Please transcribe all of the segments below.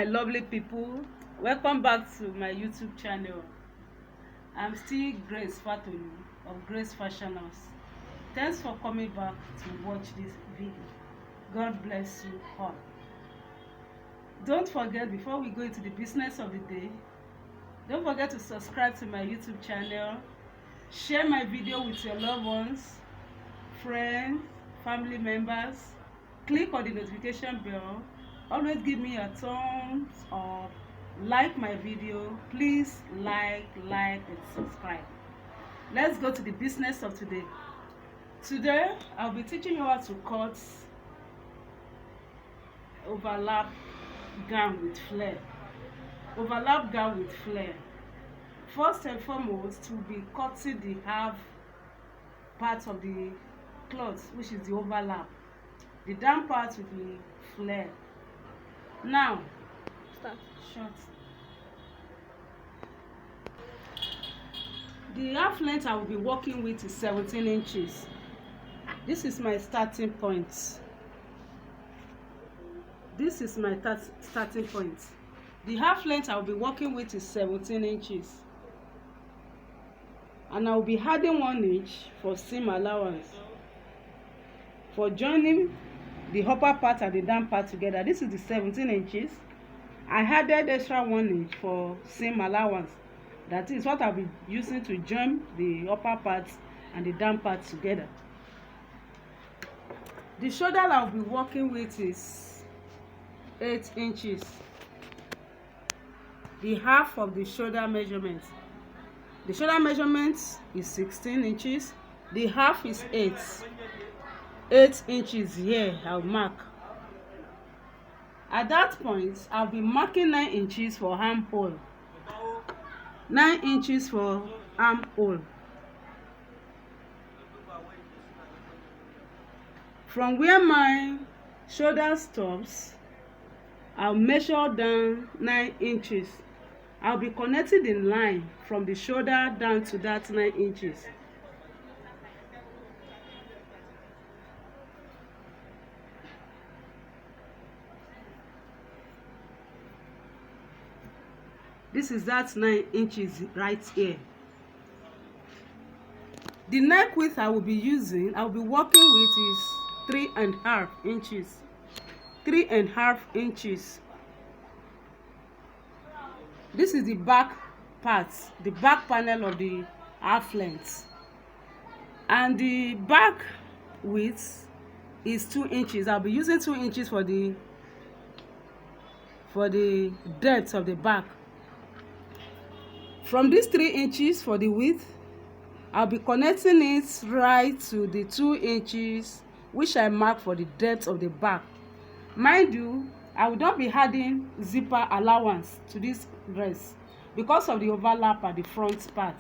lovely people, welcome back to my YouTube channel. I'm still Grace Fatolu of Grace Fashion House. Thanks for coming back to watch this video. God bless you all. Don't forget, before we go into the business of the day, don't forget to subscribe to my YouTube channel, share my video with your loved ones, friends, family members, click on the notification bell, always give me a thumbs up, like my video, please like and subscribe. Let's go to the business of today. Today I'll be teaching you how to cut overlap gown with flare. Overlap gown with flare. First and foremost, we'll be cutting the half part of the cloth, which is the overlap. The down part will be flare. Now, start short. The half length I will be working with is 17 inches. This is my starting point. This is my starting point. The half length I will be working with is 17 inches. And I will be adding 1 inch for seam allowance. For joining the upper part and the down part together, this is the 17 inches. I added extra 1 inch for seam allowance. That is what I'll be using to join the upper part and the down part together. The shoulder I'll be working with is 8 inches. The half of the shoulder measurement. The shoulder measurement is 16 inches. The half is 8 inches here. I'll mark. At that point, I'll be marking 9 inches for armhole. 9 inches for armhole. From where my shoulder stops, I'll measure down 9 inches. I'll be connecting the line from the shoulder down to that 9 inches. This is that 9 inches right here. The neck width I will be using, I will be working with is 3.5 inches. 3.5 inches. This is the back part, the back panel of the half length. And the back width is 2 inches. I'll be using 2 inches for the depth of the back. From these 3 inches for the width, I'll be connecting it right to the 2 inches which I mark for the depth of the back. Mind you, I will not be adding zipper allowance to this dress because of the overlap at the front part.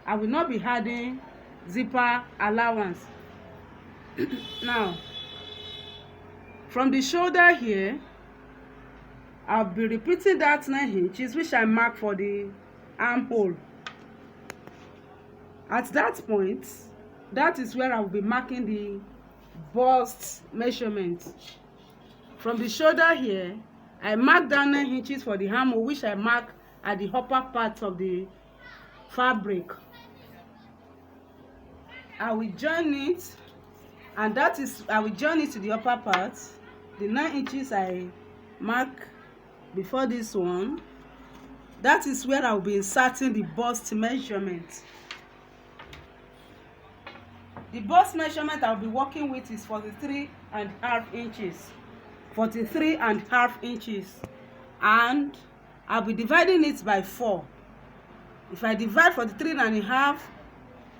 I will not be adding zipper allowance. Now, from the shoulder here, I'll be repeating that 9 inches which I mark for the armhole. At that point, that is where I will be marking the bust measurement. From the shoulder here, I mark down 9 inches for the armhole, which I mark at the upper part of the fabric. I will join it, and that is, I will join it to the upper part. The 9 inches I mark before this one, that is where I will be inserting the bust measurement. The bust measurement I'll be working with is 43.5 inches. 43.5 inches. And I'll be dividing it by 4. If I divide 43.5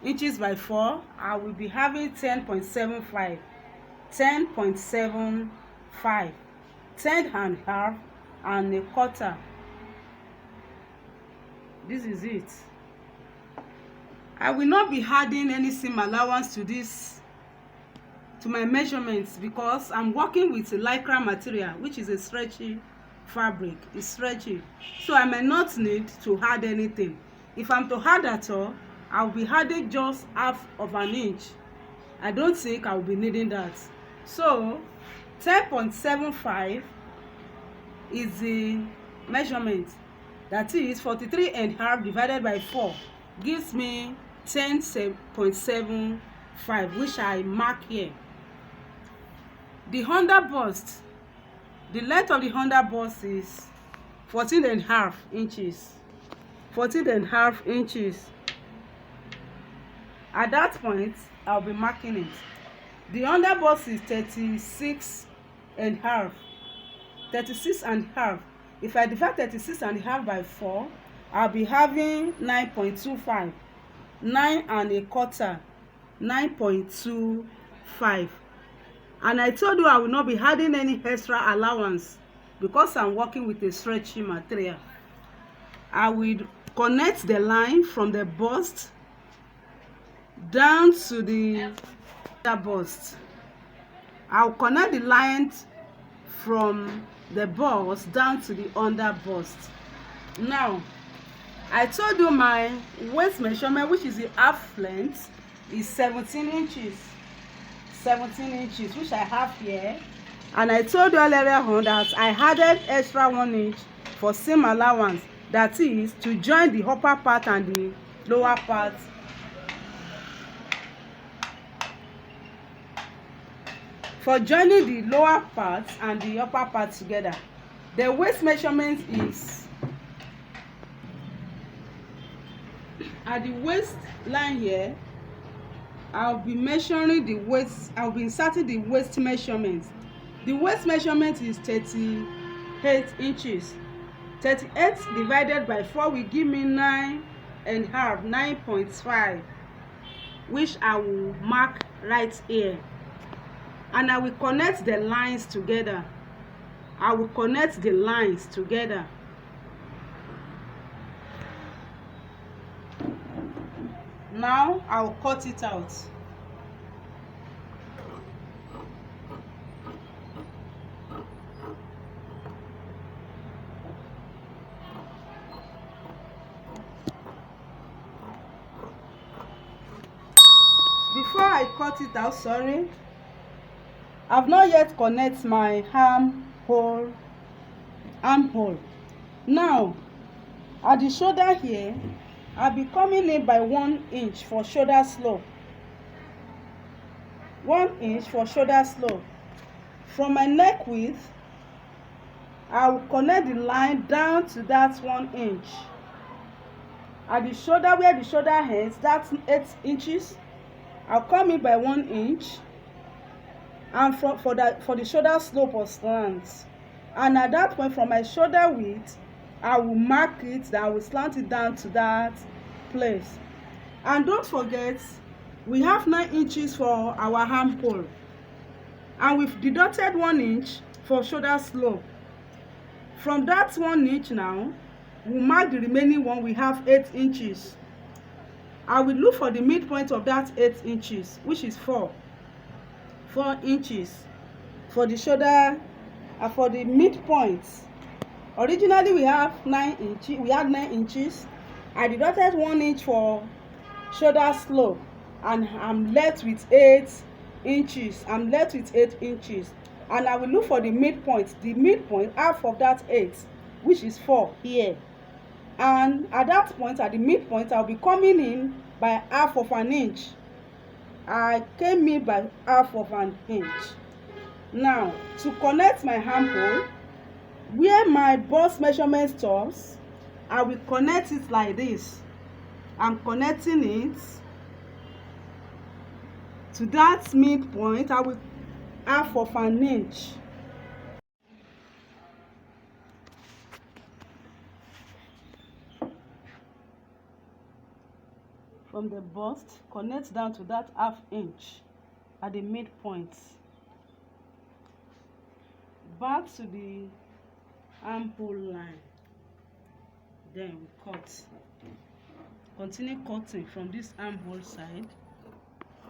inches by 4, I will be having 10.75. 10.75. 10.5 and a quarter. This is it. I will not be adding any seam allowance to this, to my measurements, because I'm working with a lycra material, which is a stretchy fabric. It's stretchy, so I may not need to add anything. If I'm to add at all, I'll be adding just half of an inch. I don't think I'll be needing that. So 10.75 is the measurement. That is 43.5 divided by 4 gives me 10.75, which I mark here. The under bust, the length of the under bust is 14.5 inches. 14.5 inches. At that point, I'll be marking it. The under bust is 36.5. 36.5. If I divide 36.5 by 4, I'll be having 9.25. 9.25. 9.25. And I told you I will not be adding any extra allowance because I'm working with a stretchy material. I will connect the line from the bust down to the bust. I'll connect the line from the bust down to the under bust. Now, I told you my waist measurement, which is the half length, is 17 inches. 17 inches, which I have here. And I told you earlier on that I added extra 1 inch for seam allowance. That is to join the upper part and the lower part. For joining the lower part and the upper part together. The waist measurement is at the waist line here. I'll be measuring the waist. I'll be inserting the waist measurement. The waist measurement is 38 inches. 38 divided by 4 will give me 9.5, 9.5, which I will mark right here. And I will connect the lines together. I will connect the lines together. Now I'll cut it out. Before I cut it out, sorry, I've not yet connect my armhole. Now, at the shoulder here, I'll be coming in by 1 inch for shoulder slope. 1 inch for shoulder slope. From my neck width, I will connect the line down to that 1 inch. At the shoulder, where the shoulder ends, that's 8 inches. I'll come in by 1 inch. And for the shoulder slope or slant. And at that point, from my shoulder width, I will mark it, that I will slant it down to that place. And don't forget, we have 9 inches for our armhole. And we've deducted 1 inch for shoulder slope. From that 1 inch now, we'll mark the remaining one. We have 8 inches. I will look for the midpoint of that 8 inches, which is 4 inches for the shoulder. For the midpoint, originally we have 9 inches. We had 9 inches. I deducted 1 inch for shoulder slope, and I'm left with 8 inches. I'm left with 8 inches, and I will look for the midpoint. The midpoint, half of that 8, which is 4 here. And at that point, at the midpoint, I'll be coming in by half of an inch. I came in by half of an inch. Now, to connect my armhole, where my bust measurement stops, I will connect it like this. I'm connecting it to that midpoint. I will half of an inch. From the bust, connect down to that half inch at the midpoint. Back to the armhole line. Then we cut. Continue cutting from this armhole side.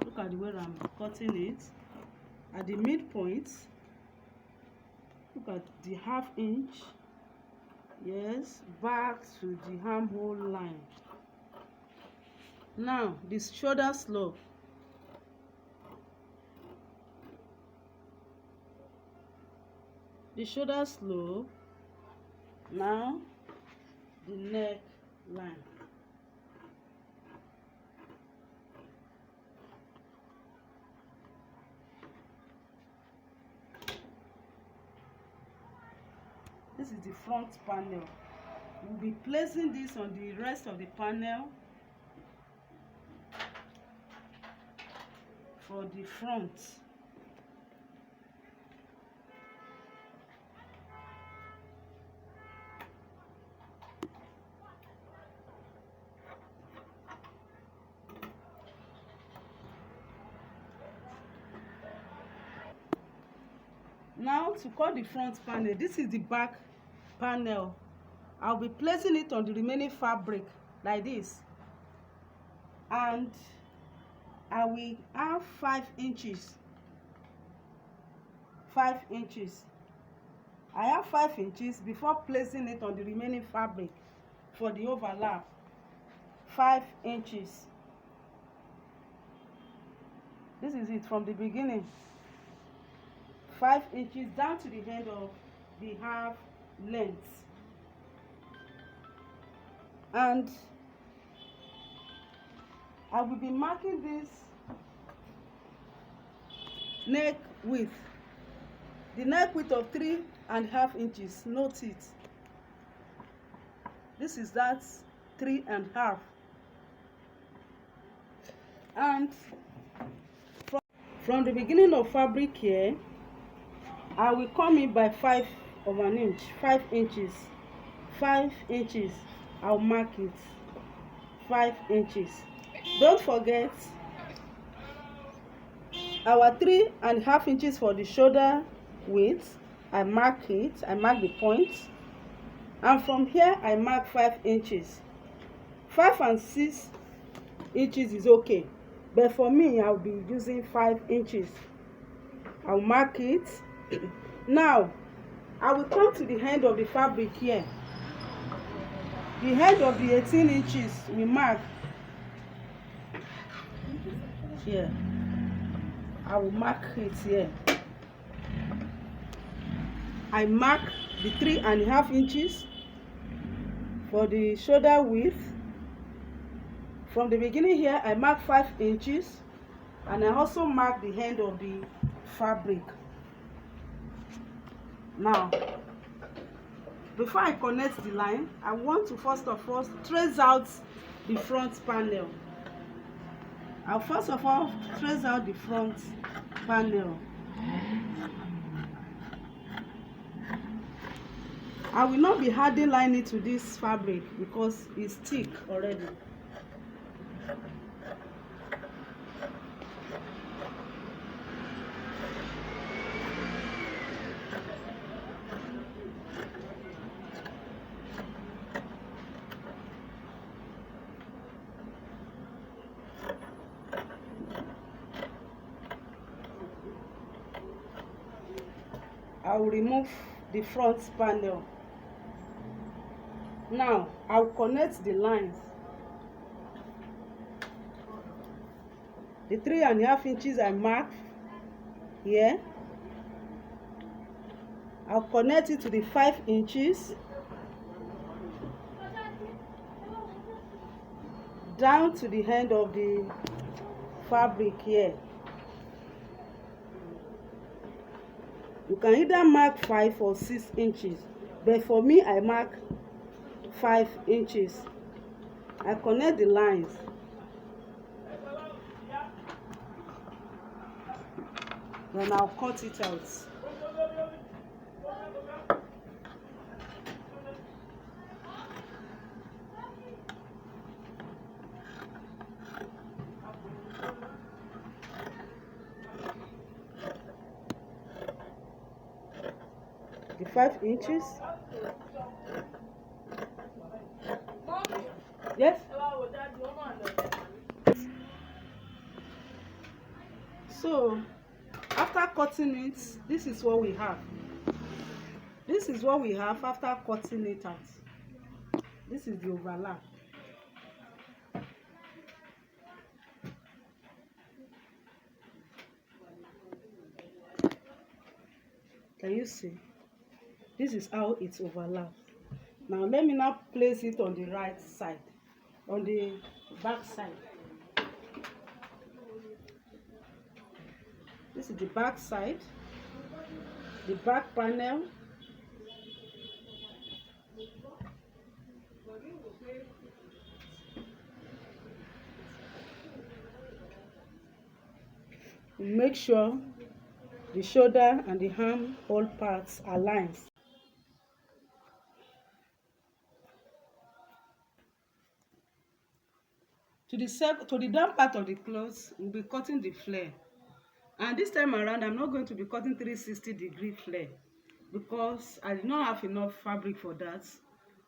Look at the way I'm cutting it. At the midpoint, look at the half inch. Yes, back to the armhole line. Now, this shoulder slope. The shoulder slope, Now the neck line. This is the front panel. We'll be placing this on the rest of the panel for the front. Now to cut the front panel, this is the back panel. I'll be placing it on the remaining fabric like this, and I will have 5 inches. 5 inches. I have 5 inches before placing it on the remaining fabric for the overlap. 5 inches. This is it from the beginning. 5 inches down to the end of the half length. And I will be marking this neck width. The neck width of 3.5 inches. Note it. This is that 3.5. And from the beginning of fabric here, I will come in by 5 of an inch, 5 inches, 5 inches. I'll mark it, 5 inches. Don't forget our 3.5 inches for the shoulder width. I mark it, I mark the point, and from here I mark 5 inches. 5 and 6 inches is okay, but for me I'll be using 5 inches. I'll mark it. Now I will come to the end of the fabric here. The end of the 18 inches we mark here. I will mark it here. I mark the 3.5 inches for the shoulder width. From the beginning here, I mark 5 inches, and I also mark the end of the fabric. Now, before I connect the line, I want to first of all trace out the front panel. I'll first of all trace out the front panel. I will not be adding lining to this fabric because it's thick already. I will remove the front panel. Now I'll connect the lines. The 3.5 inches I marked here, I'll connect it to the 5 inches down to the end of the fabric here. You can either mark 5 or 6 inches, but for me I mark 5 inches. I connect the lines. Then I'll cut it out. The 5 inches. Yes? So after cutting it, this is what we have. This is what we have after cutting it out. This is the overlap. Can you see? This is how it overlaps. Now let me now place it on the right side, on the back side. This is the back side, the back panel. Make sure the shoulder and the arm hole parts are aligned. To the down part of the clothes, we'll be cutting the flare. And this time around, I'm not going to be cutting 360-degree flare because I do not have enough fabric for that.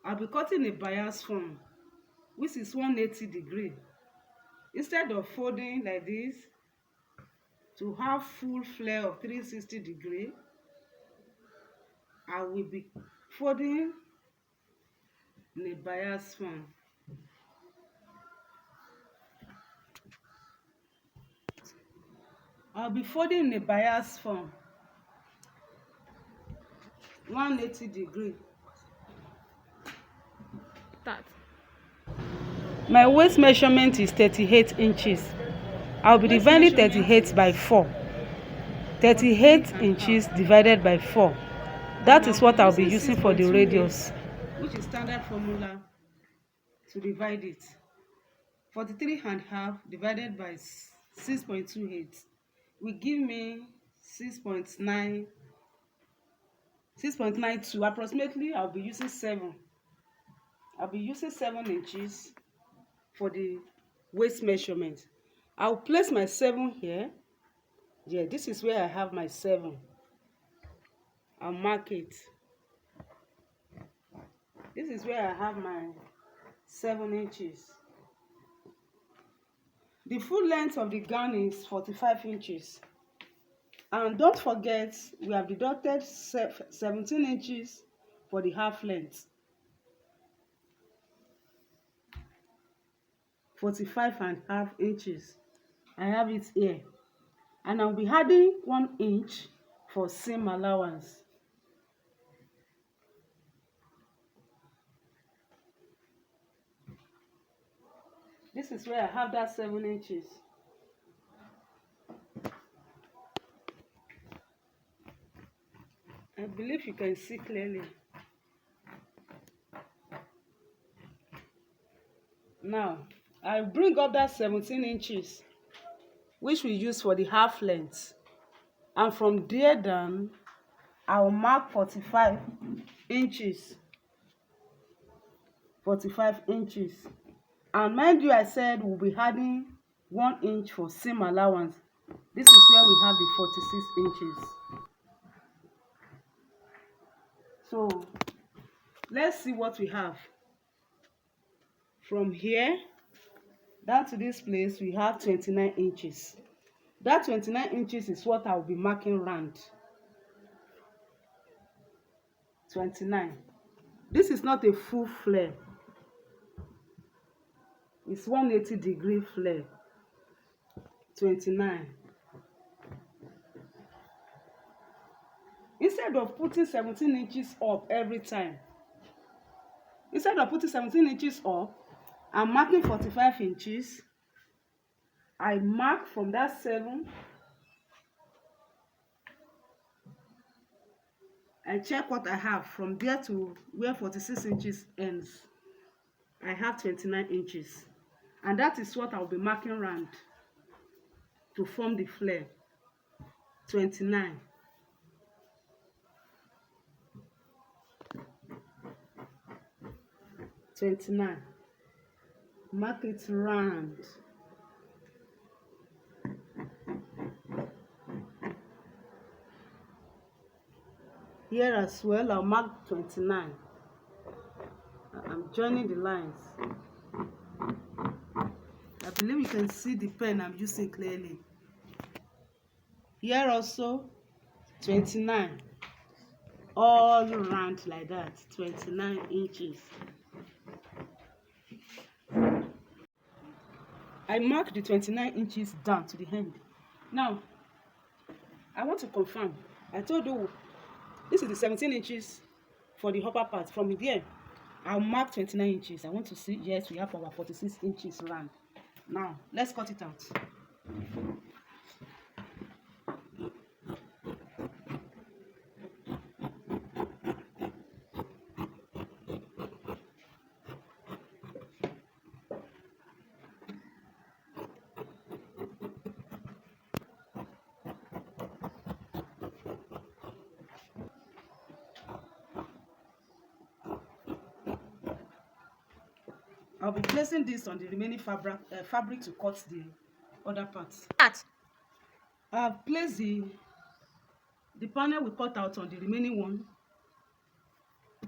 I'll be cutting a bias form, which is 180-degree. Instead of folding like this to have full flare of 360-degree, I will be folding in a bias form. I'll be folding in a bias form, 180-degree. Start. My waist measurement is 38 inches. I'll be dividing 38 by 4. 38 inches divided by 4. That is what I'll be using for the radius, which is standard formula to divide it. 43.5 divided by 6.28 will give me 6.92. Approximately, I'll be using 7. I'll be using 7 inches for the waist measurement. I'll place my 7 here. Yeah, this is where I have my 7. I'll mark it. This is where I have my 7 inches. The full length of the gown is 45 inches. And don't forget, we have deducted 17 inches for the half length. 45.5 inches. I have it here. And I'll be adding 1 inch for seam allowance. This is where I have that 7 inches. I believe you can see clearly. Now, I'll bring up that 17 inches, which we use for the half length. And from there down, I'll mark 45 inches. 45 inches. And mind you, I said we'll be adding 1 inch for seam allowance. This is where we have the 46 inches. So let's see what we have. From here down to this place, we have 29 inches. That 29 inches is what I'll be marking round. 29. This is not a full flare. It's 180-degree flare. 29. Instead of putting 17 inches up every time, I'm marking 45 inches. I mark from that 7. I check what I have from there to where 46 inches ends. I have 29 inches. And that is what I'll be marking round to form the flare. 29. Mark it round. Here as well, I'll mark 29. I'm joining the lines. I believe you can see the pen I'm using clearly. Here also, 29. All round like that, 29 inches. I mark the 29 inches down to the end. Now, I want to confirm. I told you this is the 17 inches for the upper part. From here I'll mark 29 inches. I want to see, yes, we have our 46 inches round. Now, let's cut it out. I'll be placing this on the remaining fabric to cut the other parts. I've placed the panel we cut out on the remaining one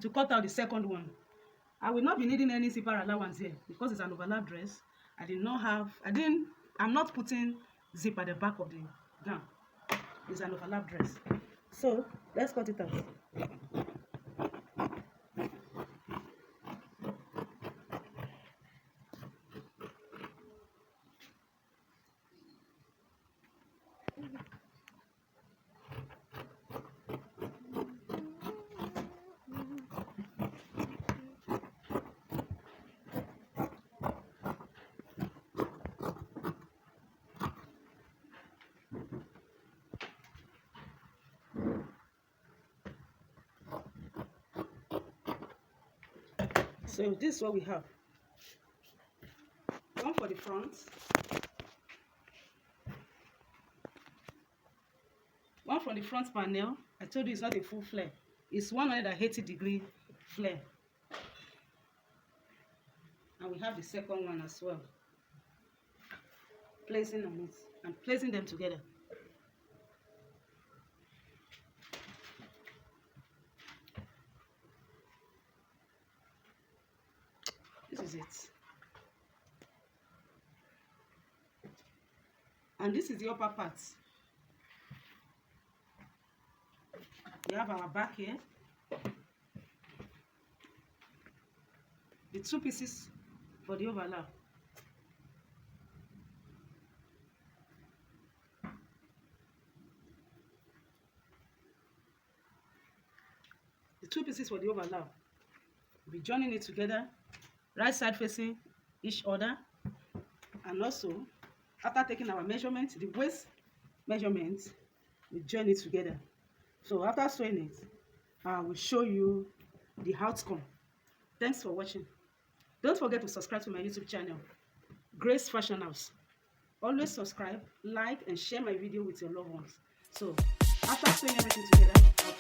to cut out the second one. I will not be needing any zipper allowance here because it's an overlap dress. I'm not putting zip at the back of the gown. It's an overlap dress. So let's cut it out. So this is what we have. One for the front, one from the front panel. I told you it's not a full flare. It's 180-degree flare. And we have the second one as well. Placing on it and placing them together. This is it. And this is the upper part. We have our back here. The two pieces for the overlap. The two pieces for the overlap. We'll be joining it together, right side facing each other. And also, after taking our measurement, the waist measurement, we join it together. So after sewing it, I will show you the outcome. Thanks for watching. Don't forget to subscribe to my YouTube channel, Grace Fashion House. Always subscribe, like, and share my video with your loved ones. So after sewing everything together, I'll